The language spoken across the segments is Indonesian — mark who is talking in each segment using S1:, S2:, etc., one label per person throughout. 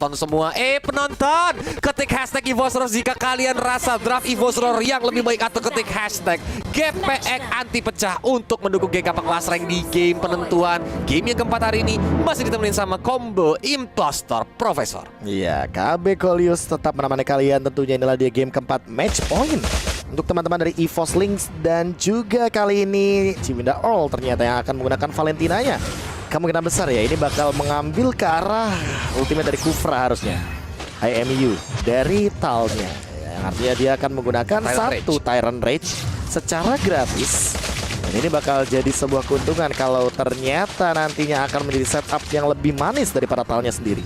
S1: penonton semua. Penonton, ketik hashtag EVOS jika kalian rasa draft EVOS yang lebih baik, atau ketik hashtag GPX anti pecah untuk mendukung geng kapak kelas rank di game penentuan. Game yang keempat hari ini masih ditemenin sama combo Impostor Profesor.
S2: Iya, KB Kolius tetap menemani kalian. Tentunya inilah dia game keempat match point untuk teman-teman dari EVOS Links. Dan juga kali ini Ciwinda All ternyata yang akan menggunakan Valentinanya. Kemungkinan besar ya ini bakal mengambil ke arah ultimate dari Kufra harusnya. IMU dari Talnya, yang artinya dia akan menggunakan satu Tyrant Rage secara gratis. Dan ini bakal jadi sebuah keuntungan kalau ternyata nantinya akan menjadi setup yang lebih manis daripada Talnya sendiri.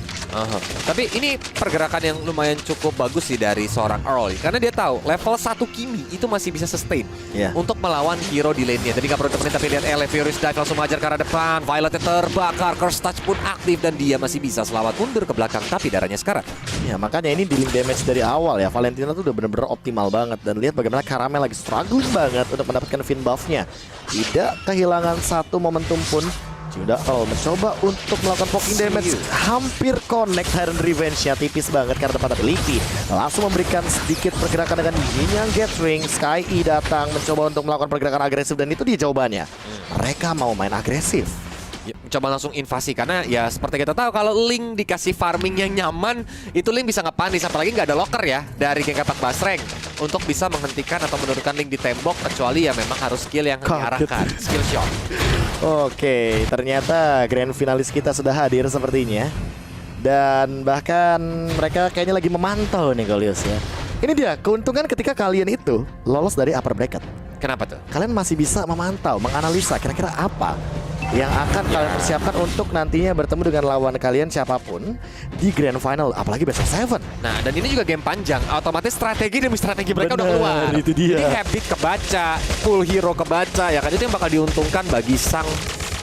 S1: Tapi ini pergerakan yang lumayan cukup bagus sih dari seorang Earl, karena dia tahu level 1 Kimi itu masih bisa sustain untuk melawan hero di lane-nya. Tadi nggak perlu temenin, tapi lihat Furious Dive langsung mengajar ke arah depan. Violetnya terbakar, Curse Touch pun aktif dan dia masih bisa selamat mundur ke belakang, tapi darahnya sekarat.
S2: Ya makanya ini dealing damage dari awal ya. Valentina tuh udah bener-bener optimal banget. Dan lihat bagaimana Caramel lagi struggling banget untuk mendapatkan Fin buff-nya. Tidak kehilangan satu momentum pun. Sudah mencoba untuk melakukan poking damage, hampir connect. Tyrant Revenge-nya tipis banget karena depan Lipi langsung memberikan sedikit pergerakan dengan Yin Yang Gathering. Sky E datang mencoba untuk melakukan pergerakan agresif dan itu dia jawabannya. Mereka mau main agresif.
S1: Coba langsung invasi, karena ya seperti kita tahu kalau Link dikasih farming yang nyaman, itu Link bisa ngepanis, apalagi nggak ada locker ya dari geng kapak basreng untuk bisa menghentikan atau menurunkan Link di tembok, kecuali ya memang harus skill yang diarahkan, skill shot.
S2: Oke, ternyata grand finalis kita sudah hadir sepertinya. Dan bahkan mereka kayaknya lagi memantau nih Golius ya. Ini dia keuntungan ketika kalian itu lolos dari upper bracket.
S1: Kenapa tuh?
S2: Kalian masih bisa memantau, menganalisa kira-kira apa yang akan kalian persiapkan untuk nantinya bertemu dengan lawan kalian siapapun di grand final, apalagi best of 7.
S1: Nah, dan ini juga game panjang, otomatis strategi demi strategi mereka udah keluar.
S2: Itu dia.
S1: Jadi habit kebaca, full hero kebaca, ya kan, itu yang bakal diuntungkan bagi sang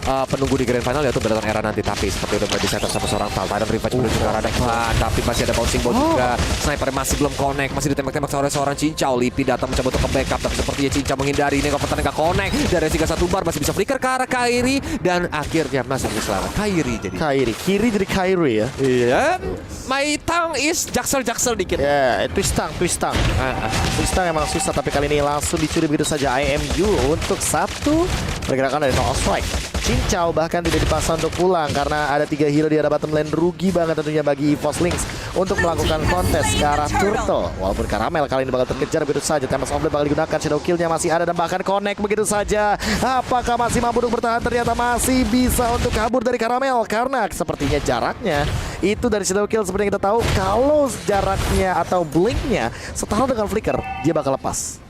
S1: penunggu di grand final, yaitu Beratan Era nanti. Tapi seperti udah di setup sama seorang Tyrant Revenge menuju ke arah depan, tapi masih ada bouncing ball juga. Sniper masih belum connect, masih ditembak-tembak oleh seorang Cincau. Lipi datang mencoba untuk ke backup, tapi sepertinya Cincau menghindari. Ini pertahanan nggak connect. Dari 3-1 bar masih bisa flicker ke arah Kairi, dan akhirnya masih bisa selamat. Kairi jadi
S2: Kiri jadi Kairi ya.
S1: Iya. My tongue is jaksel dikit.
S2: Ya, twist tongue. Twist tongue emang susah, tapi kali ini langsung dicuri begitu saja IMU untuk satu pergerakan dari No Strike. Cincau bahkan tidak dipaksa untuk pulang karena ada 3 hero di arah bottom lane. Rugi banget tentunya bagi EVOS Links untuk melakukan kontes ke arah Turtle. Walaupun Caramel kali ini bakal terkejar begitu saja. Tempest of Blade bakal digunakan, Shadow Kill-nya masih ada dan bahkan connect begitu saja. Apakah masih mampu untuk bertahan? Ternyata masih bisa untuk kabur dari Caramel karena sepertinya jaraknya itu dari Shadow Kill. Seperti yang kita tahu, kalau jaraknya atau blink-nya setara dengan flicker, dia bakal lepas.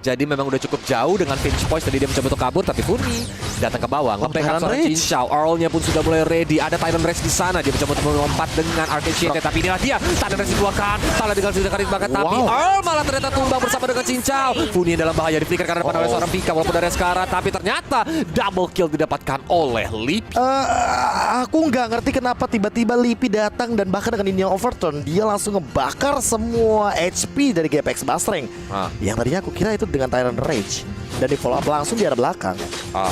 S1: Jadi memang udah cukup jauh dengan pinch points. Tadi dia mencoba untuk kabur, tapi Funi datang ke bawah, nge-backup seorang Cincau. Earl-nya pun sudah mulai ready. Ada Tyrant Rage di sana. Dia mencoba untuk melompat dengan Arcane Shade, tapi inilah dia. Tyrant Rage dikeluarkan. Salah dengan sudah karir banget, tapi Earl malah ternyata tumbang bersama dengan Cincau. Funi dalam bahaya, di flicker karena depan oleh seorang Pika, walaupun dari sekarang, tapi ternyata double kill didapatkan oleh Lipi.
S2: Aku nggak ngerti kenapa tiba-tiba Lipi datang dan bahkan dengan ini yang overturn, dia langsung ngebakar semua HP dari GPX Basreng. Yang tadinya aku kira itu dengan Tyrant Rage dan di follow up langsung di arah belakang.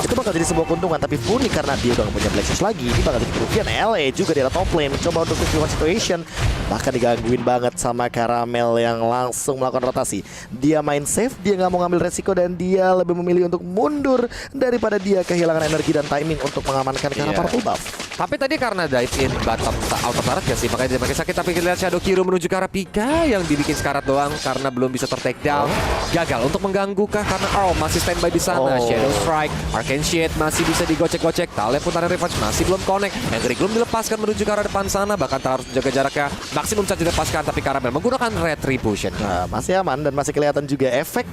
S2: Itu bakal jadi sebuah keuntungan, tapi Funi karena dia udah gak punya Black Shoes lagi, ini bakal jadi kerugian. LA juga di arah top lane mencoba untuk 2v1 situation, bahkan digangguin banget sama Caramel yang langsung melakukan rotasi. Dia main safe, dia nggak mau ngambil resiko dan dia lebih memilih untuk mundur daripada dia kehilangan energi dan timing untuk mengamankan karena purple buff.
S1: Tapi tadi karena dive in bottom out of turret gak sih, makanya dia pakai sakit. Tapi kita lihat Shadow Kiru menuju ke arah Pika yang dibikin sekarat doang karena belum bisa ter-take down. Gagal untuk mengganggu kah karena Earl masih standby di sana. Shadow Strike, Arcane Shade masih bisa digocek-gocek. Talent pun Tyrant Revenge masih belum connect. Henry belum dilepaskan menuju ke arah depan sana, bahkan harus menjaga jaraknya maksimum saja dilepaskan. Tapi Caramel menggunakan Retribution.
S2: Nah, masih aman dan masih kelihatan juga efek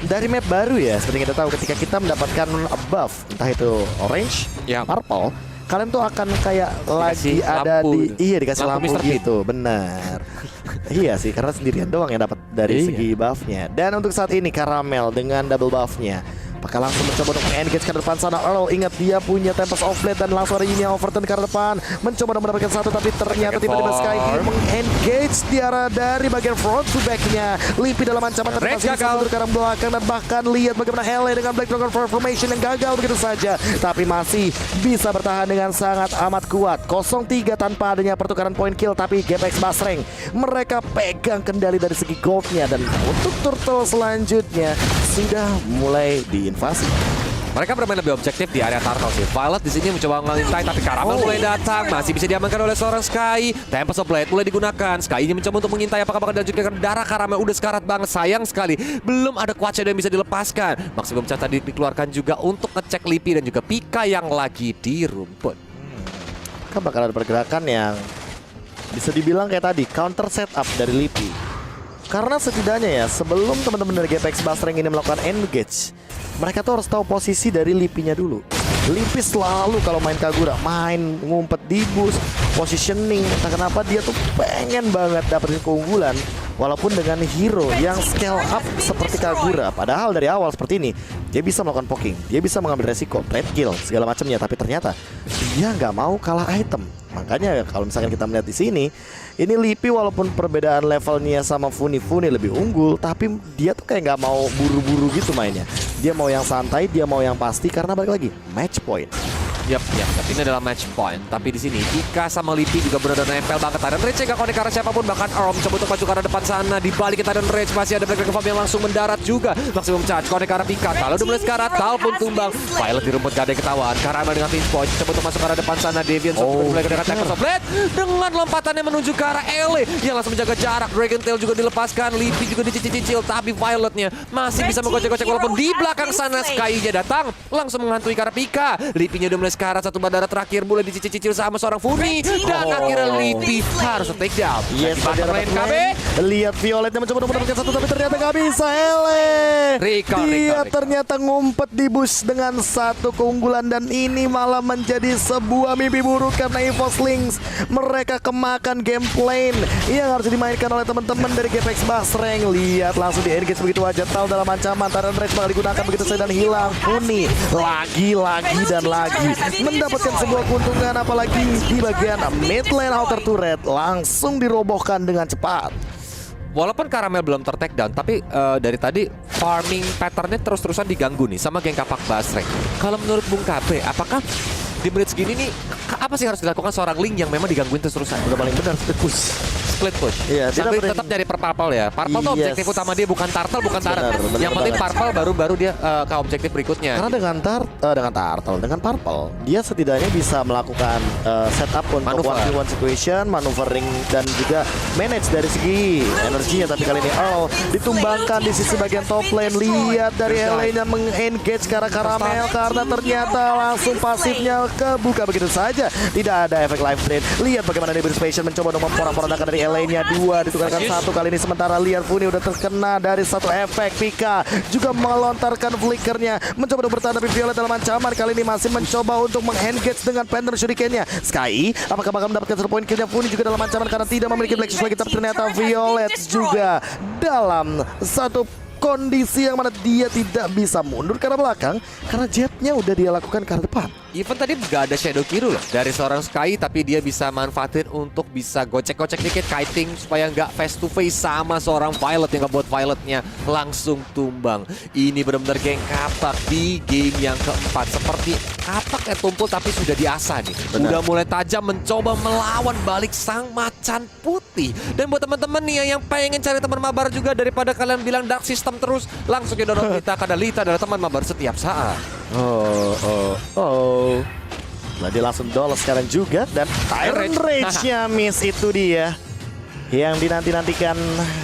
S2: dari map baru ya. Seperti kita tahu, ketika kita mendapatkan buff, entah itu orange, purple, kalian tuh akan kayak lagi ada di dikasih lampu gitu. Benar. Iya sih, karena sendirian doang yang dapat dari segi buffnya. Dan untuk saat ini Caramel dengan double buffnya Apakah langsung mencoba untuk engage ke depan sana? Earl ingat dia punya Tempest of Blade dan langsung ada ini Overton ke depan. Mencoba untuk mendapatkan satu tapi ternyata tiba-tiba Sky meng-engage di arah dari bagian front to back-nya. Lipi dalam ancaman tapi masih bisa mundur ke arah belakang dan bahkan lihat bagaimana Hele dengan Black Dragon Formation yang gagal begitu saja. Tapi masih bisa bertahan dengan sangat amat kuat. 0-3 tanpa adanya pertukaran point kill tapi GPX Basreng mereka pegang kendali dari segi goldnya dan untuk turtle selanjutnya sudah mulai diinvasi.
S1: Mereka bermain lebih objektif di area turtle sih. Violet di sini mencoba ngelintai tapi Caramel mulai datang, masih bisa diamankan oleh seorang Sky. Tempest of Blade mulai digunakan. Sky ini mencoba untuk mengintai apakah bakal dilanjutkan. Darah Caramel udah sekarat banget, sayang sekali. Belum ada Quad Shadow yang bisa dilepaskan. Maksimum Charge tadi dikeluarkan juga untuk ngecek Lipi dan juga Pika yang lagi di rumput.
S2: Kan bakal ada pergerakan yang bisa dibilang kayak tadi counter setup dari Lipi. Karena setidaknya ya sebelum teman-teman dari GPX Basreng ini melakukan engage, mereka tuh harus tahu posisi dari Lipinya dulu. Lipi selalu kalau main Kagura main ngumpet di bus, positioning, entah kenapa dia tuh pengen banget dapetin keunggulan walaupun dengan hero yang scale up seperti Kagura. Padahal dari awal seperti ini dia bisa melakukan poking, dia bisa mengambil resiko, trade kill segala macamnya, tapi ternyata dia nggak mau kalah item. Makanya kalau misalkan kita melihat di sini, ini Lipi walaupun perbedaan levelnya sama Funi lebih unggul, tapi dia tuh kayak nggak mau buru-buru gitu mainnya. Dia mau yang santai, dia mau yang pasti karena balik lagi match point.
S1: Yap, ini adalah match point. Tapi di sini Pika sama Lipi juga benar-benar nempel banget. Tyrant Rage gak konek ke arah siapapun. Bahkan Earl mencoba untuk maju ke arah depan sana. Di balik Tyrant Rage masih ada Black Dragon Farm yang langsung mendarat juga. Maksimum charge konek ke arah Pika. Kalau udah mulai sekarat, Tal pun tumbang. Violet di rumput gak ada yang ketahuan. Caramel dengan pinch point coba untuk masuk ke arah depan sana. Deviant mulai dengan Tempest of Blade dengan lompatannya menuju ke arah Ele yang langsung menjaga jarak. Dragon Tail juga dilepaskan. Lipi juga dicicil-cicil. Tapi Violetnya masih bisa menggocek-gocek walaupun di belakang sana Sky-nya datang langsung menghantui ke arah Pika. Lipinya udah mulai sekarat, satu bandara terakhir mulai dicicil-cicil sama seorang Funi dan akhirnya Lipi harus take down.
S2: Yes,
S1: bottom lane KB.
S2: Lihat Violetnya mencoba mendapatkan satu tapi ternyata nggak bisa. Ele dia ternyata ngumpet di bush dengan satu keunggulan dan ini malah menjadi sebuah mimpi buruk karena EVOS Lynx mereka kemakan game plane yang harus dimainkan oleh teman-teman dari GPX Basreng. Lihat langsung di engage begitu aja. Tal dalam ancaman, Tyrant Rage bakal digunakan begitu saja dan hilang. Funi lagi dan lagi mendapatkan sebuah keuntungan, apalagi di bagian mid lane outer turret langsung dirobohkan dengan cepat.
S1: Walaupun Caramel belum ter-take down, tapi dari tadi farming patternnya terus-terusan diganggu nih sama geng kapak Basreng. Kalau menurut Bung KB, apakah di menit segini nih apa sih harus dilakukan seorang Link yang memang digangguin terus-terusan?
S2: Udah paling benar split push.
S1: Iya, tapi tetap nyari purple ya. Purple tuh objektif utama dia, bukan turtle, bukan Tyrant. Yang penting purple baru dia ke objektif berikutnya.
S2: Karena dengan purple dia setidaknya bisa melakukan setup untuk one situation, maneuvering dan juga manage dari segi energinya. Tapi kali ini Earl ditumbangkan di sisi bagian top lane. Lihat dari LA-nya meng-engage ke arah Caramel karena ternyata langsung pasifnya kebuka begitu saja. Tidak ada efek life drain. Lihat bagaimana Nebulous Passion mencoba untuk memporak-porandakan dari LA-nya. 2 ditukarkan 1 kali ini, sementara lihat Funi udah terkena dari satu efek. Pika juga melontarkan flickernya mencoba untuk bertahan, tapi Violet dalam ancaman kali ini masih mencoba untuk meng-engage dengan Phantom Shuriken-nya. Sky apakah bakal mendapatkan 1 poin kill-nya? Funi juga dalam ancaman karena tidak memiliki Black Shoes lagi, tapi ternyata Violet juga dalam satu kondisi yang mana dia tidak bisa mundur ke arah belakang karena jetnya udah dia lakukan ke arah depan.
S1: Even tadi gak ada Shadow Kiru loh dari seorang Sky, tapi dia bisa manfaatin untuk bisa gocek-gocek dikit kiting supaya nggak face to face sama seorang Violet yang ngebuat Violetnya langsung tumbang. Ini benar-benar geng kapak di game yang keempat. Seperti kapak yang tumpul tapi sudah diasah nih.
S2: Benar.
S1: Udah mulai tajam mencoba melawan balik sang macan putih. Dan buat teman-teman nih yang pengen cari teman mabar juga, daripada kalian bilang dark system terus, langsung ke download Lita karena Lita adalah teman mabar setiap saat.
S2: Nah, dia langsung dolos sekarang juga dan Tyrant Rage-nya miss, itu dia yang dinanti-nantikan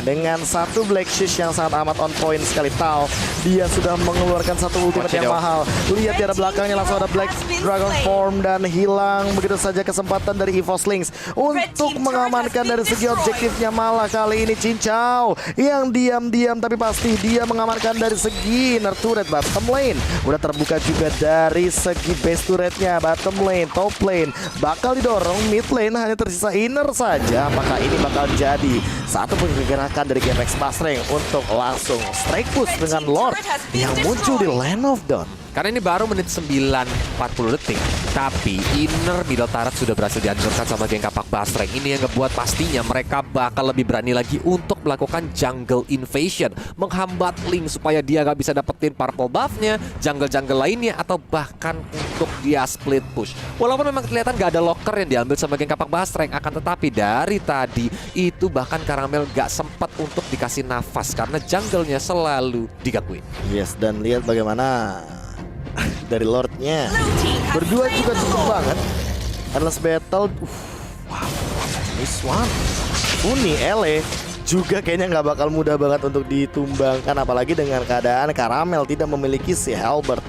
S2: dengan satu Black Shoes yang sangat amat on point sekali. Tal dia sudah mengeluarkan satu ultimate yang mahal. Lihat di arah belakangnya langsung ada Black Dragon Form dan hilang begitu saja kesempatan dari EVOS Lynx untuk mengamankan dari segi objektifnya. Malah kali ini Cincau yang diam-diam tapi pasti dia mengamankan dari segi inner turret bottom lane. Udah terbuka juga dari segi base turretnya. Bottom lane, top lane bakal didorong, mid lane hanya tersisa inner saja. Apakah ini bakal menjadi satu pergerakan dari GPX Basreng untuk langsung strike push dengan Lord yang muncul di Land of Dawn.
S1: Karena ini baru menit 9:40 detik. Tapi inner middle turret sudah berhasil dihancurkan sama geng kapak Basreng. Ini yang ngebuat pastinya mereka bakal lebih berani lagi untuk melakukan jungle invasion. Menghambat Link supaya dia gak bisa dapetin purple buff-nya, jungle-jungle lainnya, atau bahkan untuk dia split push. Walaupun memang kelihatan gak ada locker yang diambil sama geng kapak Basreng, akan tetapi dari tadi itu bahkan Karamel gak sempat untuk dikasih nafas karena jungle-nya selalu digangguin.
S2: Yes, dan lihat bagaimana dari Lordnya berdua juga cukup banget. Endless battle. Wow, this one. Uni Ele juga kayaknya nggak bakal mudah banget untuk ditumbangkan, apalagi dengan keadaan Karamel tidak memiliki si Halberd.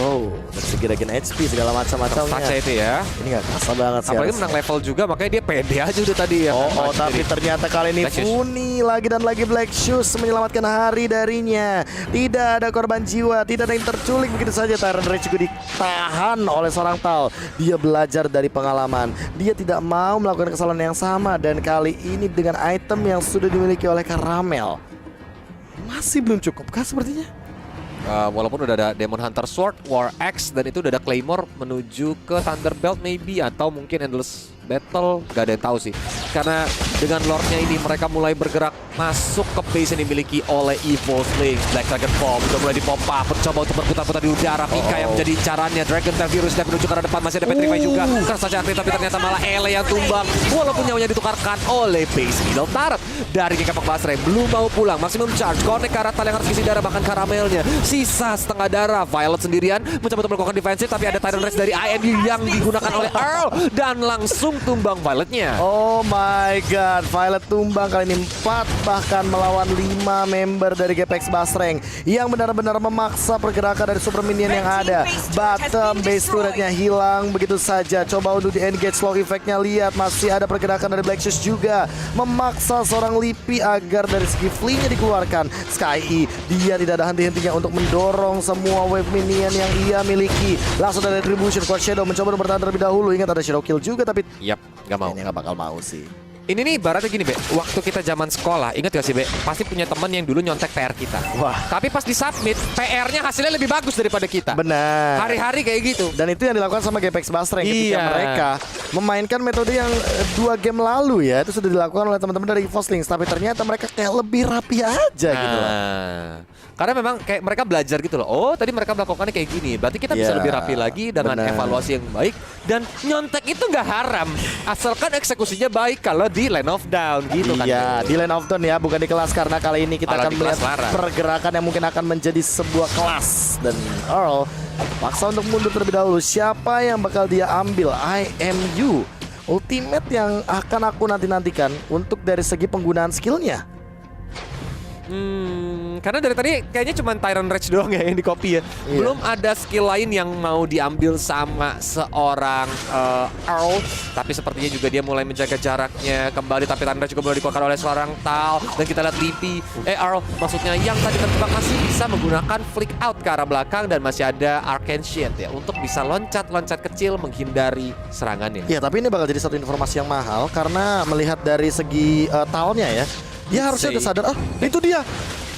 S2: So, dari segi regen HP segala macam-macamnya.
S1: Saja itu ya.
S2: Ini nggak kerasa banget sih.
S1: Apalagi menang level juga, makanya dia pede aja udah tadi ya.
S2: Tapi ternyata kali ini Funi lagi dan lagi Black Shoes menyelamatkan hari darinya. Tidak ada korban jiwa, tidak ada yang terculik, begitu saja. Tyrant Rage juga ditahan oleh seorang Tal. Dia belajar dari pengalaman. Dia tidak mau melakukan kesalahan yang sama, dan kali ini dengan item yang sudah dimiliki oleh Karamel masih belum cukup kah sepertinya?
S1: Walaupun udah ada Demon Hunter Sword, War Axe, dan itu udah ada Claymore menuju ke Thunderbelt maybe, atau mungkin Endless Battle, gak ada yang tahu sih. Karena dengan Lordnya ini mereka mulai bergerak masuk ke base yang dimiliki oleh Evil Link. Black Dragon Bomb udah mulai dipompa, mencoba untuk berputar-putar di udara. Pika yang menjadi incarannya, Dragon Tail Virus dan menuju ke arah depan, masih ada Petrify juga. Keras saja tapi ternyata malah Ele yang tumbang. Walaupun nyawanya ditukarkan oleh base middle turret dari geng kapak Basreng. Belum mau pulang, maximum charge, connect ke arah Tal yang harus isi darah, bahkan Karamelnya sisa setengah darah. Violet sendirian mencoba untuk melakukan defensif, tapi ada Tyrant Rage dari IMU yang digunakan oleh Earl dan langsung tumbang Violetnya.
S2: Oh my god, Violet tumbang kali ini 4, bahkan melawan 5 member dari GPX Basreng yang benar-benar memaksa pergerakan dari super minion yang ada. Bottom base turretnya hilang begitu saja. Coba untuk di-engage slow effect-nya, lihat masih ada pergerakan dari Black Shoes juga. Memaksa seorang Lipi agar dari segi flee-nya dikeluarkan. Sky dia tidak ada henti-hentinya untuk mendorong semua wave minion yang ia miliki. Langsung dari Retribution, Quad Shadow mencoba untuk bertahan terlebih dahulu. Ingat ada Shadow Kill juga, tapi
S1: Gak mau.
S2: ini gak bakal mau sih.
S1: Ini nih ibaratnya gini, Be. Waktu kita zaman sekolah, ingat gak sih, Be? Pasti punya teman yang dulu nyontek PR kita.
S2: Wah.
S1: Tapi pas disubmit, PR-nya hasilnya lebih bagus daripada kita.
S2: Benar.
S1: Hari-hari kayak gitu.
S2: Dan itu yang dilakukan sama GPX Basreng ketika
S1: Iya.
S2: mereka memainkan metode yang 2 game lalu ya. Itu sudah dilakukan oleh teman-teman dari EVOS Lynx, tapi ternyata mereka kayak lebih rapi aja gitu loh.
S1: Karena memang kayak mereka belajar gitu loh. Oh, tadi mereka melakukannya kayak gini. Berarti kita bisa
S2: Iya,
S1: lebih rapi lagi dengan
S2: benar.
S1: evaluasi yang baik. Dan nyontek itu nggak haram, asalkan eksekusinya baik kalau di Land of Dawn gitu kan.
S2: Iya, di Land of Dawn ya, bukan di kelas, karena kali ini kita
S1: Kalau
S2: akan
S1: di kelas
S2: melihat
S1: larang.
S2: pergerakan yang mungkin akan menjadi sebuah kelas. Dan Earl paksa untuk mundur terlebih dahulu. Siapa yang bakal dia ambil? IMU ultimate yang akan aku nanti-nantikan untuk dari segi penggunaan skillnya.
S1: Karena dari tadi kayaknya cuma Tyrant Rage doang ya yang di copy ya.
S2: Iya.
S1: Belum ada skill lain yang mau diambil sama seorang Earl. Tapi sepertinya juga dia mulai menjaga jaraknya kembali. Tapi Tyrant Rage juga mulai dikeluarkan oleh seorang Tal. Dan kita lihat Lipi, Earl maksudnya yang tadi terjebak masih bisa menggunakan flick out ke arah belakang. Dan masih ada Arcane Shield ya untuk bisa loncat-loncat kecil menghindari serangannya.
S2: Ya, tapi ini bakal jadi satu informasi yang mahal karena melihat dari segi Talnya ya. Dia harusnya udah sadar, itu dia.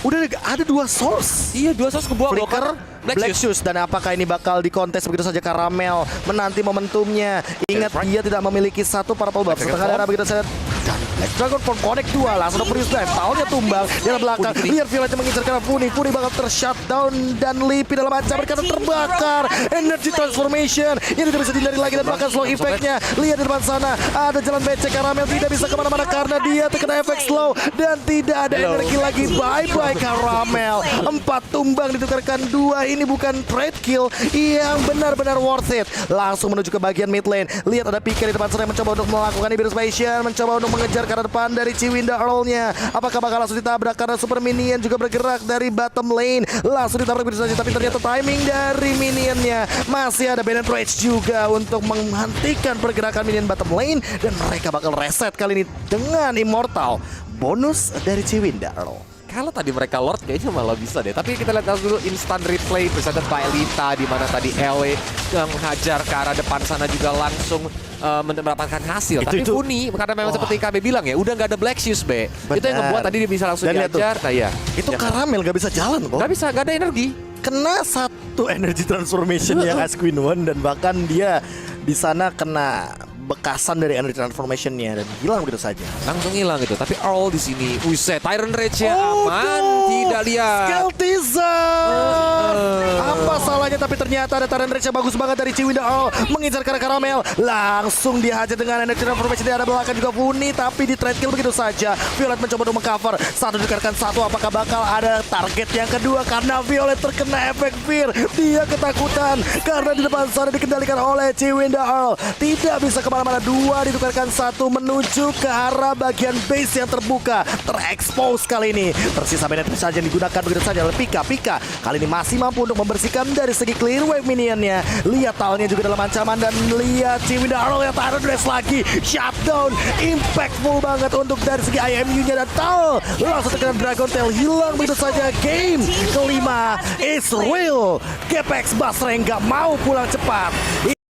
S2: Udah ada 2 source.
S1: Iya, 2 sos kebuang loh,
S2: Flicker,
S1: kan?
S2: Black Shoes. Dan apakah ini bakal dikontes begitu saja? Karamel menanti momentumnya. Ingat dia tidak memiliki satu purple buff. Setengah darah begitu saja. Dan Black Dragon Form connect 2. Langsung ada Furious Dive. Tahunya tumbang di dalam belakang. Lihat Violetnya mengincar karena Funi bakal ter-shutdown. Dan Lipi dalam ancaman karena terbakar. Energy Transformation yang tidak bisa dihindari lagi. Dan bahkan slow effect-nya. Lihat di depan sana. Ada jalan becek. Karamel tidak bisa kemana-mana karena dia terkena efek slow. Dan tidak ada energi lagi. Bye-bye Karamel. 4 tumbang ditukarkan 2. Ini bukan trade kill yang benar-benar worth it. Langsung menuju ke bagian mid lane. Lihat ada PK di depan sana yang mencoba untuk melakukan Ibris Passion, mencoba untuk mengejar ke arah depan dari Chiwinda Earl-nya. Apakah bakal langsung ditabrak karena super minion juga bergerak dari bottom lane. Langsung ditabrak begitu saja, tapi ternyata timing dari minionnya. Masih ada Bennett Rage juga untuk menghentikan pergerakan minion bottom lane. Dan mereka bakal reset kali ini dengan Immortal. Bonus dari Chiwinda Earl.
S1: Kalau tadi mereka Lord kayaknya malah bisa deh. Tapi kita lihat dulu instant replay presented by Lita di mana tadi Ellie yang menghajar ke arah depan sana juga langsung mendapatkan hasil. Tapi Funi karena memang seperti KB bilang ya, udah nggak ada Black Shoes B. Itu yang ngebuat tadi dia bisa langsung dihajar. Nah ya.
S2: Itu Karamel gak bisa jalan kok.
S1: Gak bisa, gak ada energi.
S2: Kena satu energy transformation yang Ice Queen One dan bahkan dia di sana kena bekasan dari energy transformation-nya dan hilang begitu saja.
S1: Langsung hilang gitu. Tapi Earl di sini, Tyrant Rage-nya aman, tidak lihat.
S2: Skeltizer. Apa salahnya, tapi ternyata ada Tyrant Rage yang bagus banget dari Chiwinda Earl mengincar ke arah Karamel. Langsung dihajar dengan energy transformation di arah belakang juga Funi, tapi di trade kill begitu saja. Violet mencoba untuk mengcover. Satu dikatakan satu, apakah bakal ada target yang kedua karena Violet terkena efek fear. Dia ketakutan karena di depan sana dikendalikan oleh Chiwinda Earl. Tidak bisa kemana-mana, dua ditukarkan satu menuju ke arah bagian base yang terbuka, terekspos kali ini. Tersisa Benedictine saja yang digunakan begitu saja oleh Pika kali ini masih mampu untuk membersihkan dari segi clear wave minionnya. Lihat talnya juga dalam ancaman dan lihat Chiwinda Earl yang Tyrant Rage lagi shutdown, impactful banget untuk dari segi IMU-nya dan Tal langsung terkena Dragon Tail, hilang begitu saja. Game kelima is real. Capex Basreng gak mau pulang cepat.